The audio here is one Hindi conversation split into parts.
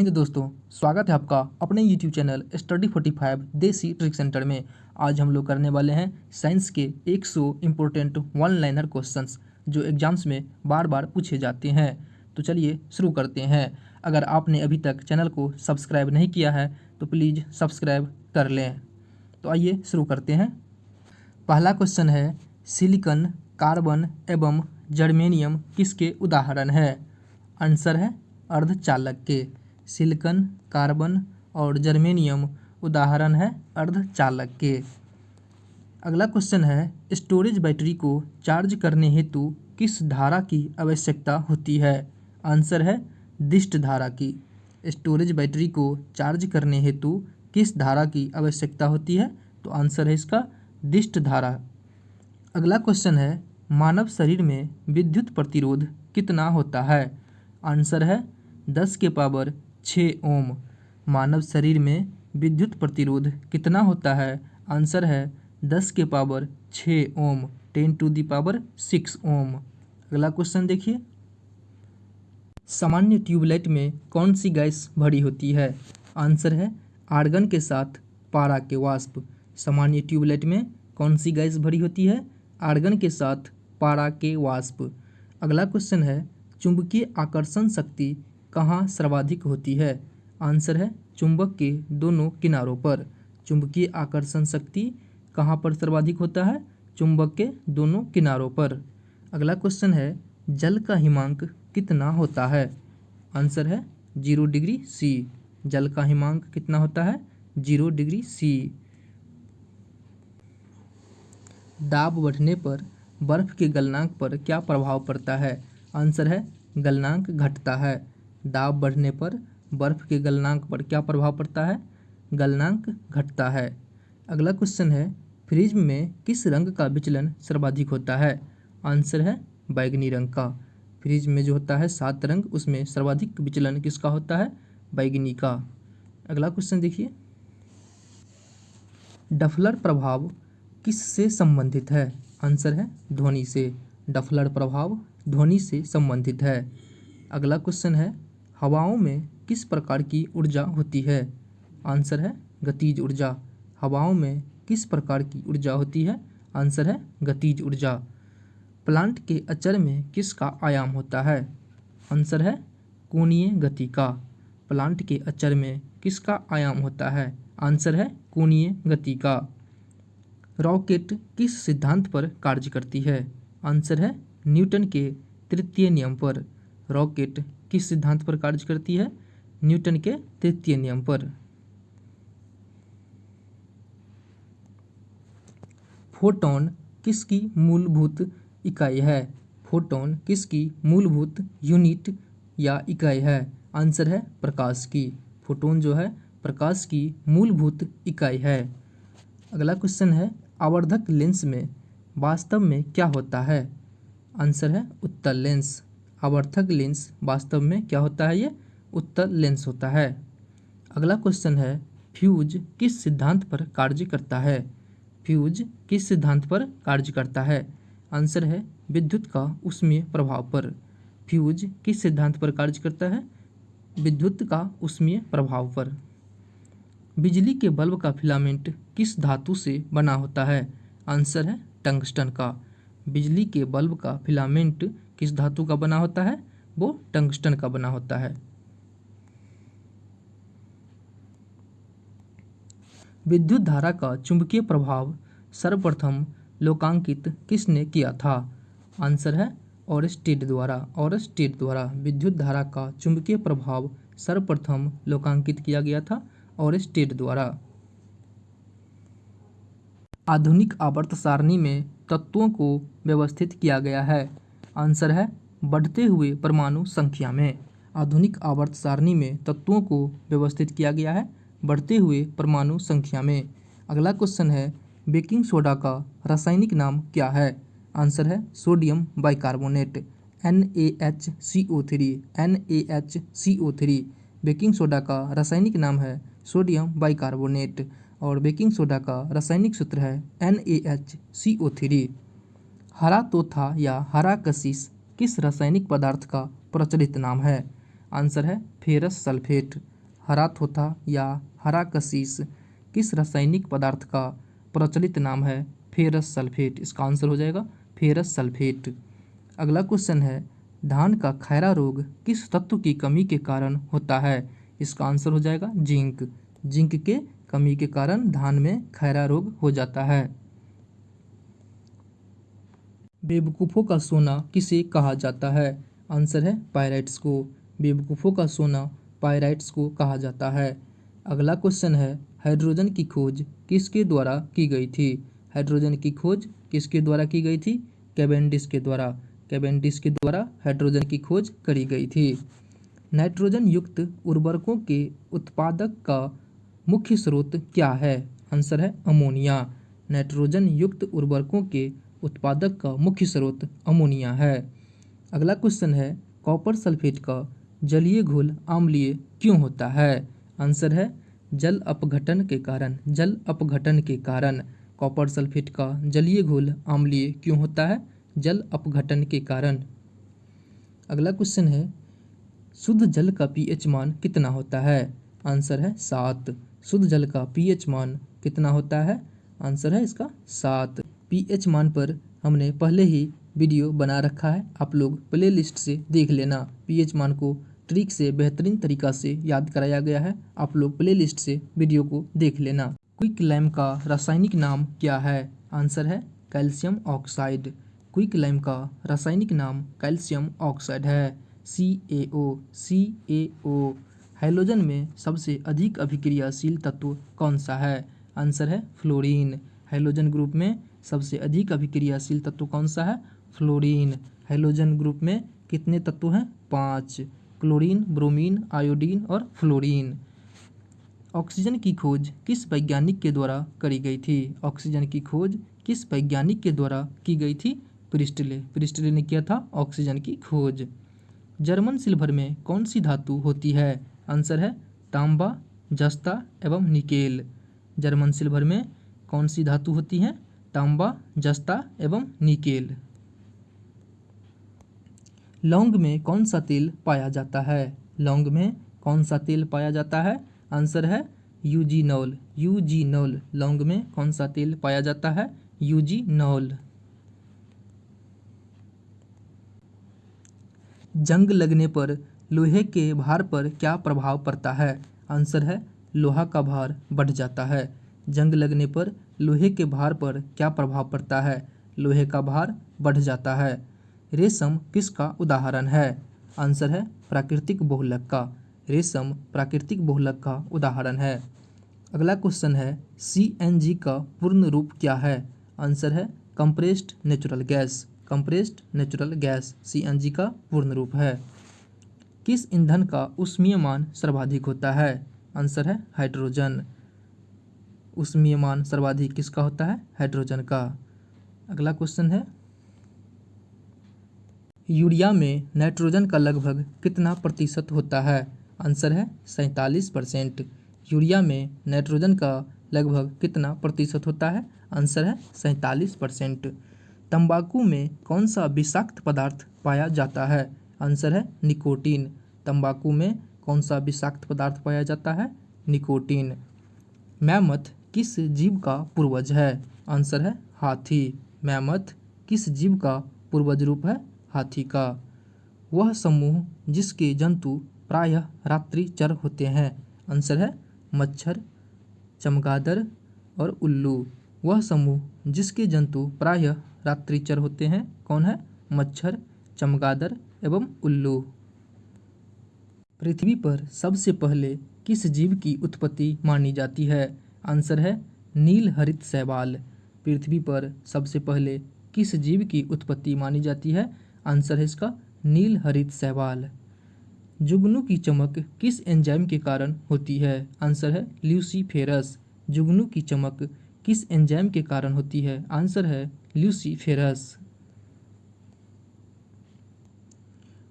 हिंद दोस्तों, स्वागत है आपका अपने YouTube चैनल स्टडी 45 देसी ट्रिक सेंटर में। आज हम लोग करने वाले हैं साइंस के 100 इम्पोर्टेंट वन लाइनर क्वेश्चंस जो एग्जाम्स में बार बार पूछे जाते हैं। तो चलिए शुरू करते हैं। अगर आपने अभी तक चैनल को सब्सक्राइब नहीं किया है तो प्लीज़ सब्सक्राइब कर लें। तो आइए शुरू करते हैं। पहला क्वेश्चन है, सिलिकॉन, कार्बन एवं जर्मेनियम किसके उदाहरण है? आंसर है अर्धचालक के। सिलिकॉन, कार्बन और जर्मेनियम उदाहरण है अर्धचालक के। अगला क्वेश्चन है, स्टोरेज बैटरी को चार्ज करने हेतु किस धारा की आवश्यकता होती है? आंसर है दिष्ट धारा की। स्टोरेज बैटरी को चार्ज करने हेतु किस धारा की आवश्यकता होती है? तो आंसर है इसका दिष्ट धारा। अगला क्वेश्चन है, मानव शरीर में विद्युत प्रतिरोध कितना होता है? आंसर है 10 के पावर 6 ओम। मानव शरीर में विद्युत प्रतिरोध कितना होता है? आंसर है 10 के power 6 ohm, 10 to the power 6 ohm. अगला क्वेश्चन देखिए, सामान्य ट्यूबलाइट में कौन सी गैस भरी होती है? आंसर है आर्गन के साथ पारा के वाष्प। सामान्य ट्यूबलाइट में कौन सी गैस भरी होती है? आर्गन के साथ पारा के वाष्प। अगला क्वेश्चन है, चुंबकीय आकर्षण शक्ति कहाँ सर्वाधिक होती है? आंसर है चुंबक के दोनों किनारों पर। चुंबकीय आकर्षण शक्ति कहाँ पर सर्वाधिक होता है? चुंबक के दोनों किनारों पर। अगला क्वेश्चन है, जल का हिमांक कितना होता है? आंसर है 0 डिग्री सी। जल का हिमांक कितना होता है? 0 डिग्री सी। दाब बढ़ने पर बर्फ के गलनांक पर क्या प्रभाव पड़ता है? आंसर है गलनांक घटता है। दाब बढ़ने पर बर्फ के गलनांक पर क्या प्रभाव पड़ता है? गलनांक घटता है। अगला क्वेश्चन है, प्रिज्म में किस रंग का विचलन सर्वाधिक होता है? आंसर है बैगनी रंग का। प्रिज्म में जो होता है 7 रंग, उसमें सर्वाधिक विचलन किसका होता है? बैगनी का। अगला क्वेश्चन देखिए, डफलर प्रभाव किससे संबंधित है? आंसर है ध्वनि से। डफलर प्रभाव ध्वनि से संबंधित है। अगला क्वेश्चन है, हवाओं में किस प्रकार की ऊर्जा होती है? आंसर है गतिज ऊर्जा। हवाओं में किस प्रकार की ऊर्जा होती है? आंसर है गतिज ऊर्जा। प्लांट के अचर में किसका आयाम होता है? आंसर है कोणीय गति का। प्लांट के अचर में किसका आयाम होता है? आंसर है कोणीय गति का। रॉकेट किस सिद्धांत पर कार्य करती है? आंसर है न्यूटन के तृतीय नियम पर। रॉकेट किस सिद्धांत पर कार्य करती है? न्यूटन के तृतीय नियम पर। फोटोन किसकी मूलभूत इकाई है? फोटोन किसकी मूलभूत यूनिट या इकाई है? आंसर है प्रकाश की। फोटोन जो है प्रकाश की मूलभूत इकाई है। अगला क्वेश्चन है, आवर्धक लेंस में वास्तव में क्या होता है? आंसर है उत्तल लेंस। आवर्धक लेंस वास्तव में क्या होता है? ये उत्तल लेंस होता है। अगला क्वेश्चन है, फ्यूज किस सिद्धांत पर कार्य करता है? फ्यूज किस सिद्धांत पर कार्य करता है? आंसर है विद्युत का ऊष्मीय प्रभाव पर। फ्यूज किस सिद्धांत पर कार्य करता है? विद्युत का ऊष्मीय प्रभाव पर। बिजली के बल्ब का फिलामेंट किस धातु से बना होता है? आंसर है टंगस्टन का। बिजली के बल्ब का फिलामेंट किस धातु का बना होता है? वो टंगस्टन का बना होता है। विद्युत धारा का चुंबकीय प्रभाव सर्वप्रथम लोकांकित किसने किया था? आंसर है ओरस्टेड द्वारा। ओरस्टेड द्वारा विद्युत धारा का चुंबकीय प्रभाव सर्वप्रथम लोकांकित किया गया था ओरस्टेड द्वारा। आधुनिक आवर्त सारणी में तत्वों को व्यवस्थित किया गया है। आंसर है बढ़ते हुए परमाणु संख्या में। आधुनिक आवर्त सारणी में तत्वों को व्यवस्थित किया गया है बढ़ते हुए परमाणु संख्या में। अगला क्वेश्चन है, बेकिंग सोडा का रासायनिक नाम क्या है? आंसर है sodium bicarbonate, NaHCO3। NaHCO3 baking soda का रासायनिक नाम है सोडियम बाइकार्बोनेट और बेकिंग सोडा का रासायनिक सूत्र है NaHCO3। हरा तोथा या हरा कशिश किस रासायनिक पदार्थ का प्रचलित नाम है? आंसर है फेरस सल्फेट। हराथोथा या हरा कशीस किस रासायनिक पदार्थ का प्रचलित नाम है? Ferrous sulphate. इसका आंसर हो जाएगा फेरस सल्फेट। अगला क्वेश्चन है, धान का खैरा रोग किस तत्व की कमी के कारण होता है? इसका आंसर हो जाएगा जिंक। जिंक के कमी के कारण धान में खैरा रोग हो जाता है। बेवकूफ़ों का सोना किसे कहा जाता है? आंसर है पायराइट्स को। बेवकूफ़ों का सोना पायराइट्स को कहा जाता है। अगला क्वेश्चन है, हाइड्रोजन की खोज किसके द्वारा की गई थी? हाइड्रोजन की खोज किसके द्वारा की गई थी? कैवेंडिश के द्वारा। कैवेंडिश के द्वारा हाइड्रोजन की खोज करी गई थी। नाइट्रोजन युक्त उर्वरकों के उत्पादक का मुख्य स्रोत क्या है? आंसर है अमोनिया। नाइट्रोजन युक्त उर्वरकों के उत्पादक का मुख्य स्रोत अमोनिया है। अगला क्वेश्चन है, कॉपर सल्फेट का जलीय घोल अम्लीय क्यों होता है? आंसर है जल अपघटन के कारण। जल अपघटन के कारण कॉपर सल्फेट का जलीय घोल अम्लीय क्यों होता है? जल अपघटन के कारण। अगला क्वेश्चन है, शुद्ध जल का पीएच मान कितना होता है? आंसर है 7। शुद्ध जल का पीएच मान कितना होता है? आंसर है इसका 7। पीएच मान पर हमने पहले ही वीडियो बना रखा है, आप लोग प्ले लिस्ट से देख लेना। पीएच मान को ट्रिक से बेहतरीन तरीका से याद कराया गया है, आप लोग प्ले लिस्ट से वीडियो को देख लेना। क्विक लाइम का रासायनिक नाम क्या है? आंसर है कैल्शियम ऑक्साइड। क्विक लाइम का रासायनिक नाम कैल्शियम ऑक्साइड है, CaO। CaO। हैलोजन में सबसे अधिक अभिक्रियाशील तत्व कौन सा है? आंसर है फ्लोरीन। हैलोजन ग्रुप में सबसे अधिक अभिक्रियाशील तत्व कौन सा है? फ्लोरीन। हैलोजन ग्रुप में कितने तत्व हैं? 5। क्लोरीन, ब्रोमीन, आयोडीन और फ्लोरीन। ऑक्सीजन की खोज किस वैज्ञानिक के द्वारा करी गई थी? ऑक्सीजन की खोज किस वैज्ञानिक के द्वारा की गई थी? प्रिस्टले। प्रिस्टले ने किया था ऑक्सीजन की खोज। जर्मन सिल्वर में कौन सी धातु होती है? आंसर है तांबा, जस्ता एवं निकेल। जर्मन सिल्वर में कौन सी धातु होती है? तांबा, जस्ता एवं निकेल। लौंग में कौन सा तेल पाया जाता है? लौंग में कौन सा तेल पाया जाता है? आंसर है यूजीनॉल। यूजीनॉल। लौंग में कौन सा तेल पाया जाता है? यूजीनॉल। जंग लगने पर लोहे के भार पर क्या प्रभाव पड़ता है? आंसर है लोहा का भार बढ़ जाता है। जंग लगने पर लोहे के भार पर क्या प्रभाव पड़ता है? लोहे का भार बढ़ जाता है। रेशम किसका उदाहरण है? आंसर है प्राकृतिक बहुलक का। रेशम प्राकृतिक बहुलक का उदाहरण है। अगला क्वेश्चन है, CNG का पूर्ण रूप क्या है? आंसर है compressed natural gas. Compressed natural gas CNG का पूर्ण रूप है। किस ईंधन का ऊष्मीयमान सर्वाधिक होता है? आंसर है हाइड्रोजन। ऊष्मीयमान सर्वाधिक किसका होता है? हाइड्रोजन का। अगला क्वेश्चन है, यूरिया में नाइट्रोजन का लगभग कितना प्रतिशत होता है? आंसर है 47%। यूरिया में नाइट्रोजन का लगभग कितना प्रतिशत होता है? आंसर है 47%। तंबाकू में कौन सा विषाक्त पदार्थ पाया जाता है? आंसर है निकोटीन। तंबाकू में कौन सा विषाक्त पदार्थ पाया जाता है? निकोटीन। मैमथ किस जीव का पूर्वज है? आंसर है हाथी। मैमथ किस जीव का पूर्वज रूप है? हाथी का। वह समूह जिसके जंतु प्रायः रात्रिचर होते हैं? आंसर है मच्छर, चमगादड़ और उल्लू। वह समूह जिसके जंतु प्रायः रात्रिचर होते हैं कौन है? मच्छर, चमगादड़ एवं उल्लू। पृथ्वी पर सबसे पहले किस जीव की उत्पत्ति मानी जाती है? आंसर है नील हरित शैवाल। पृथ्वी पर सबसे पहले किस जीव की उत्पत्ति मानी जाती है? आंसर है इसका नील हरित शैवाल। जुगनू की चमक किस एंजाइम के कारण होती है? आंसर है ल्यूसीफेरस। जुगनू की चमक किस एंजाइम के कारण होती है? आंसर है ल्यूसीफेरस।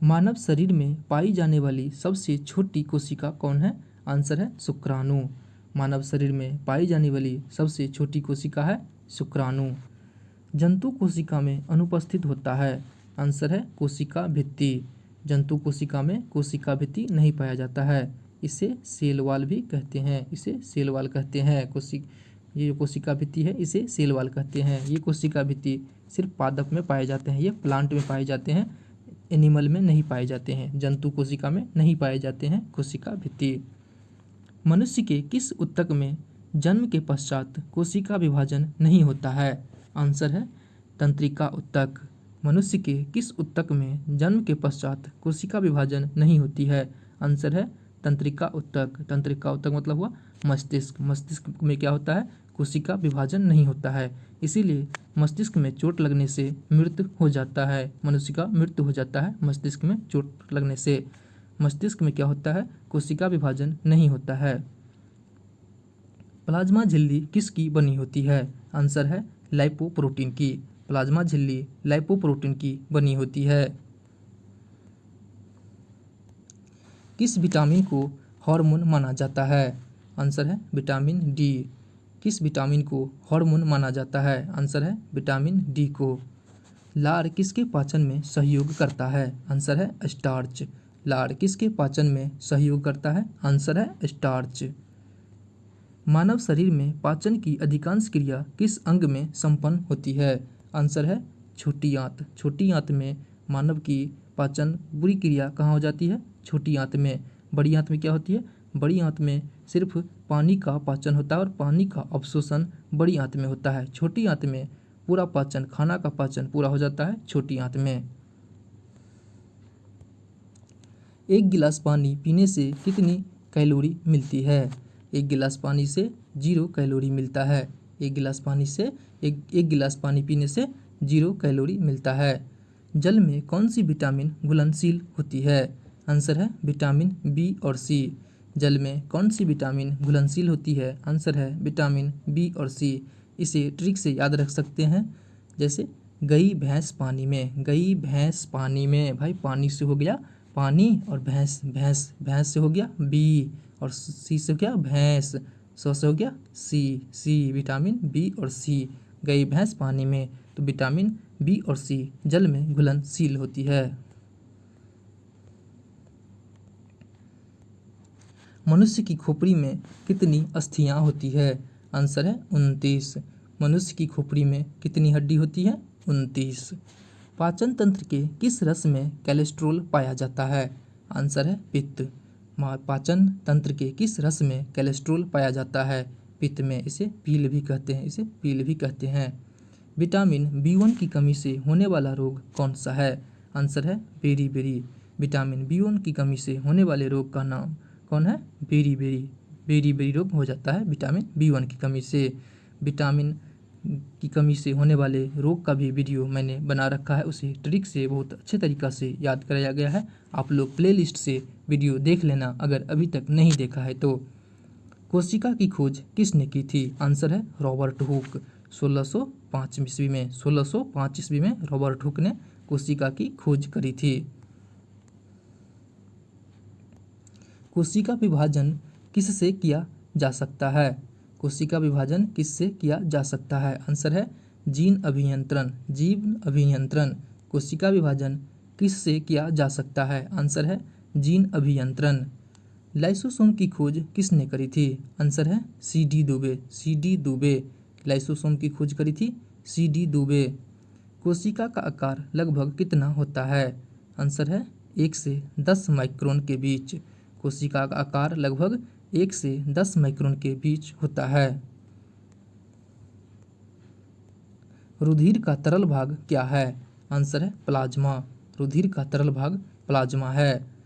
मानव शरीर में पाई जाने वाली सबसे छोटी कोशिका कौन है? आंसर है शुक्राणु। मानव शरीर में पाई जाने वाली सबसे छोटी कोशिका है शुक्राणु। जंतु कोशिका में अनुपस्थित होता है? आंसर है कोशिका भित्ति। जंतु कोशिका में कोशिका भित्ति नहीं पाया जाता है। इसे सेल वॉल भी कहते हैं, इसे सेल वॉल कहते हैं। ये जो कोशिका भित्ति है इसे सेल वॉल कहते हैं। ये कोशिका भित्ति सिर्फ पादप में पाए जाते हैं, ये प्लांट में पाए जाते हैं, एनिमल में नहीं पाए जाते हैं, जंतु कोशिका में नहीं पाए जाते हैं कोशिका भित्ति। मनुष्य के किस ऊतक में जन्म के पश्चात कोशिका विभाजन नहीं होता है? आंसर है तंत्रिका ऊतक। मनुष्य के किस ऊतक में जन्म के पश्चात कोशिका विभाजन नहीं होती है? आंसर है तंत्रिका ऊतक। तंत्रिका ऊतक मतलब हुआ मस्तिष्क। मस्तिष्क में क्या होता है? कोशिका विभाजन नहीं होता है, इसीलिए मस्तिष्क में चोट लगने से मृत्यु हो जाता है, मनुष्य का मृत्यु हो जाता है मस्तिष्क में चोट लगने से। मस्तिष्क में क्या होता है? कोशिका विभाजन नहीं होता है। प्लाज्मा झिल्ली किसकी बनी होती है? आंसर है लाइपोप्रोटीन की। प्लाज्मा झिल्ली लाइपोप्रोटीन की बनी होती है। किस विटामिन को हार्मोन माना जाता है? आंसर है विटामिन डी। किस विटामिन को हार्मोन माना जाता है? आंसर है विटामिन डी को। लार किसके पाचन में सहयोग करता है? आंसर है स्टार्च। लार किसके पाचन में सहयोग करता है? आंसर है स्टार्च। मानव शरीर में पाचन की अधिकांश क्रिया किस अंग में संपन्न होती है? आंसर है छोटी आंत। छोटी आंत में मानव की पाचन बुरी क्रिया कहाँ हो जाती है? छोटी आंत में। बड़ी आंत में क्या होती है? बड़ी आंत में सिर्फ पानी का पाचन होता है और पानी का अवशोषण बड़ी आंत में होता है। छोटी आंत में पूरा पाचन, खाना का पाचन पूरा हो जाता है छोटी आंत में। एक गिलास पानी पीने से कितनी कैलोरी मिलती है? एक गिलास पानी से 0 कैलोरी मिलता है। एक गिलास पानी से एक गिलास पानी पीने से 0 कैलोरी मिलता है। जल में कौन सी विटामिन घुलनशील होती है? आंसर है विटामिन बी और सी। जल में कौन सी विटामिन घुलनशील होती है? आंसर है विटामिन बी और सी। इसे ट्रिक से याद रख सकते हैं, जैसे गई भैंस पानी में। गई भैंस पानी में, भाई पानी से हो गया पानी और भैंस, भैंस से हो गया बी और सी से क्या? भैंस। सौ से हो गया सी विटामिन बी और सी। गई भैंस पानी में, तो विटामिन बी और सी जल में घुलनशील होती है। मनुष्य की खोपड़ी में कितनी अस्थियां होती है? आंसर है 29। मनुष्य की खोपड़ी में कितनी हड्डी होती है? 29। पाचन तंत्र के किस रस में कोलेस्ट्रॉल पाया जाता है? आंसर है पित्त। पाचन तंत्र के किस रस में कोलेस्ट्रॉल पाया जाता है? पित्त में। इसे पील भी कहते हैं, इसे पील भी कहते हैं। विटामिन B1 की कमी से होने वाला रोग कौन सा है? आंसर है बेरी। विटामिन B1 की कमी से होने वाले रोग का नाम कौन है? बेरी रोग हो जाता है विटामिन B1 की कमी से। विटामिन की कमी से होने वाले रोग का भी वीडियो मैंने बना रखा है, उसे ट्रिक से बहुत अच्छे तरीक़ा से याद कराया गया है। आप लोग प्लेलिस्ट से वीडियो देख लेना अगर अभी तक नहीं देखा है तो। कोशिका की खोज किसने की थी? आंसर है रॉबर्ट हुक। 1605 ईस्वी में 1605 ईस्वी में रॉबर्ट हुक ने कोशिका की खोज करी थी। कोशिका विभाजन किससे किया जा सकता है? कोशिका विभाजन किससे किया जा सकता है? आंसर है जीन अभियंत्रण। कोशिका विभाजन किससे किया जा सकता है? आंसर है जीन अभियंत्रण। लाइसोसोम की खोज किसने करी थी? आंसर है सी.डी. दुबे। लाइसोसोम की खोज करी थी सी.डी. दुबे। कोशिका का आकार लगभग कितना होता है? आंसर है 1 से 10 माइक्रोन के बीच। कोशिका का आकार लगभग 1 से 10 माइक्रोन के बीच होता है। रुधिर का तरल भाग क्या है? आंसर है प्लाज्मा। रुधिर का तरल भाग प्लाज्मा है।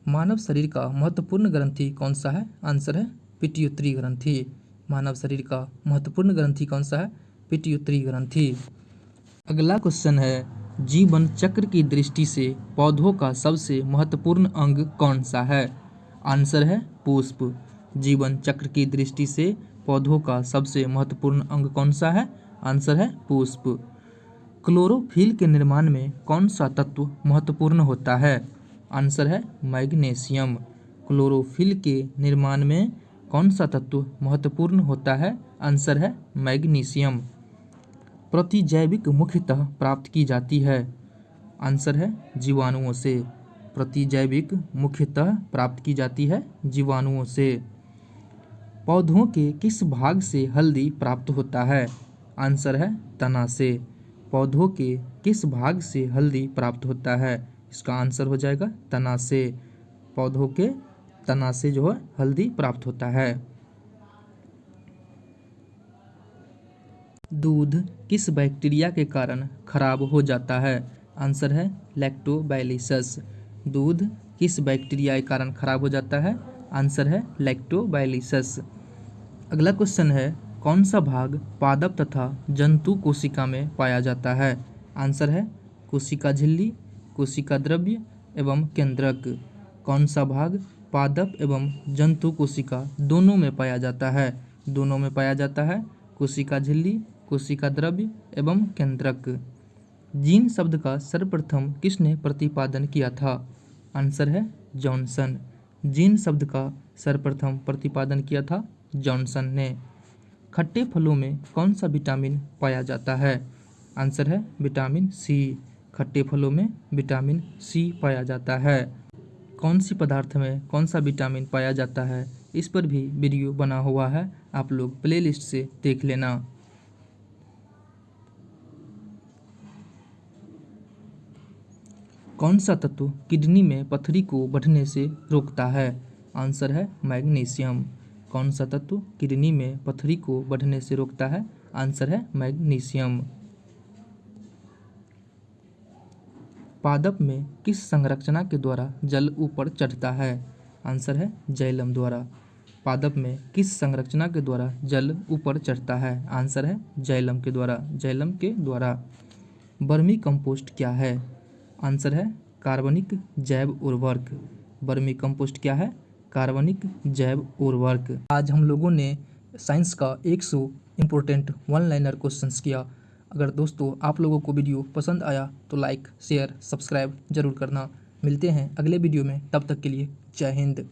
मानव शरीर का महत्वपूर्ण ग्रंथि कौन सा है? आंसर है पिट्यूटरी ग्रंथि। मानव शरीर का महत्वपूर्ण ग्रंथि कौन सा है? पिट्यूटरी ग्रंथि। अगला क्वेश्चन है, जीवन चक्र की दृष्टि से पौधों का सबसे महत्वपूर्ण अंग कौन सा है? आंसर है पुष्प। जीवन चक्र की दृष्टि से पौधों का सबसे महत्वपूर्ण अंग कौन सा है? आंसर है पुष्प। क्लोरोफिल के निर्माण में कौन सा तत्व महत्वपूर्ण होता है? आंसर है मैग्नीशियम। क्लोरोफिल के निर्माण में कौन सा तत्व महत्वपूर्ण होता है? आंसर है मैग्नीशियम। प्रतिजैविक मुख्यतः प्राप्त की जाती है? आंसर है जीवाणुओं से। प्रतिजैविक मुख्यतः प्राप्त की जाती है जीवाणुओं से। पौधों के किस भाग से हल्दी प्राप्त होता है? आंसर है तना से। पौधों के किस भाग से हल्दी प्राप्त होता है? इसका आंसर हो जाएगा तना से। पौधों के तना से जो है हल्दी प्राप्त होता है। दूध किस बैक्टीरिया के कारण खराब हो जाता है? आंसर है लैक्टोबैलिसस। दूध किस बैक्टीरिया के कारण खराब हो जाता है? आंसर है लैक्टोबैलिसस। अगला क्वेश्चन है, कौन सा भाग पादप तथा जंतु कोशिका में पाया जाता है? आंसर है कोशिका झिल्ली, कोशिका द्रव्य एवं केंद्रक। कौन सा भाग पादप एवं जंतु कोशिका दोनों में पाया जाता है? दोनों में पाया जाता है कोशिका झिल्ली, कोशिका द्रव्य एवं केंद्रक। जीन शब्द का सर्वप्रथम किसने प्रतिपादन किया था? आंसर है जॉनसन। जीन शब्द का सर्वप्रथम प्रतिपादन किया था जॉनसन ने। खट्टे फलों में कौन सा विटामिन पाया जाता है? आंसर है विटामिन सी। खट्टे फलों में विटामिन सी पाया जाता है। कौन सी पदार्थ में कौन सा विटामिन पाया जाता है, इस पर भी वीडियो बना हुआ है, आप लोग प्लेलिस्ट से देख लेना। कौन सा तत्व किडनी में पथरी को बढ़ने से रोकता है? आंसर है मैग्नीशियम। कौन सा तत्व किडनी में पथरी को बढ़ने से रोकता है? आंसर है मैग्नीशियम। पादप में किस संरचना के द्वारा जल ऊपर चढ़ता है? आंसर है जैलम द्वारा। पादप में किस संरचना के द्वारा जल ऊपर चढ़ता है? आंसर है जैलम के द्वारा। जैलम के द्वारा। वर्मी कंपोस्ट क्या है? आंसर है कार्बनिक जैव उर्वरक। वर्मी कंपोस्ट क्या है? कार्बनिक जैव उर्वरक। आज हम लोगों ने साइंस का 100 इम्पोर्टेंट वन लाइनर क्वेश्चंस किया। अगर दोस्तों आप लोगों को वीडियो पसंद आया तो लाइक, शेयर, सब्सक्राइब जरूर करना। मिलते हैं अगले वीडियो में, तब तक के लिए जय हिंद।